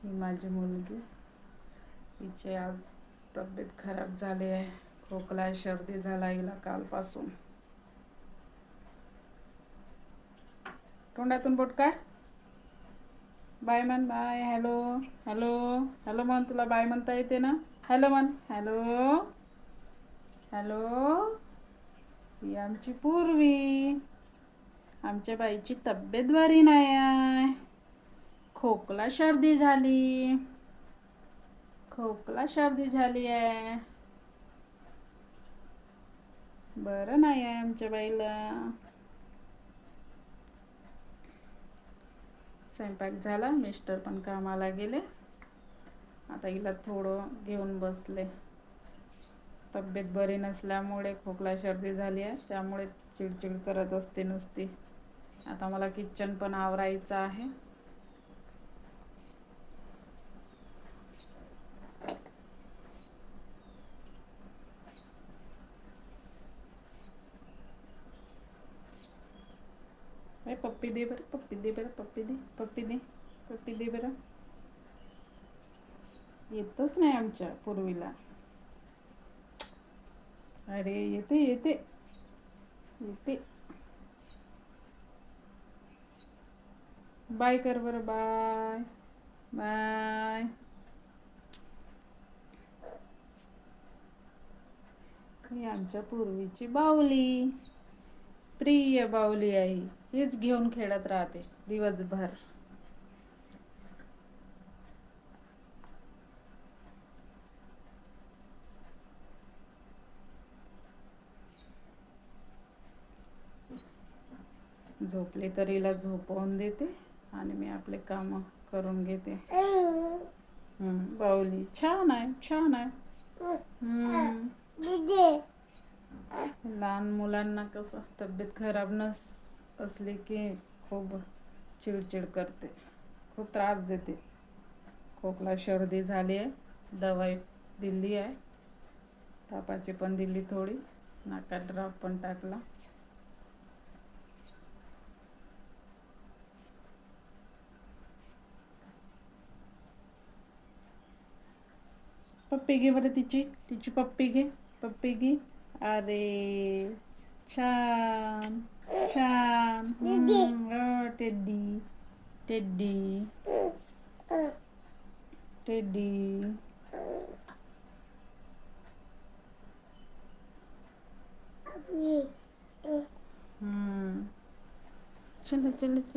ही माझी मुलगी, तिची आज तब्येत खराब झाली आहे. खोकला सर्दी झाला हिला कालपासून. तोंडातून बोट काढ. बाय म्हण. बाय. हॅलो हॅलो हॅलो म्हण. तुला बाय म्हणता येते ना? हॅलो म्हण. Hello hello. ही आमची पूर्वी. आमच्या बाईची तब्येत बरी नाही आहे. खोकला सर्दी झाली. खोकला सर्दी झाली आहे. बरं नाही आहे आमच्या बाईला. स्वयंपाक झाला. मिस्टर पण कामाला गेले. आता हिला थोडं घेऊन बसले. तब्येत बरी नसल्यामुळे खोकला सर्दी झाली आहे, त्यामुळे चिडचिड करत असते नुसती. आता मला किचन पण आवरायचं आहे. पप्पी दे बरं. पप्पी दे बरं. पप्पी दे. पप्पी दे. पप्पी दे बरं. येतच नाही आमच्या पूर्वीला. अरे येते येते येते. बाय कर बरं. Bye bye. ही आमच्या पूर्वीची बाहुली. प्रिय बाहुली आहे. हीच घेऊन खेळत राहते दिवसभर. झोपली तर हिला झोपवून देते आणि मी आपले काम करून घेते. बाहुली छान आहे. छान आहे. लहान मुलांना कसं तब्येत खराब असली की खूप चिडचिड करते, खूप त्रास देते. खोकला सर्दी झाली आहे. दवाई दिली आहे. तापाची पण दिली थोडी. नाकात ड्रॉप पण टाकला. पप्पी घे बरं. तिची पप्पी घे. पप्पी घे. अरे छान छान. Teddy teddy teddy. चलो चलो चलो.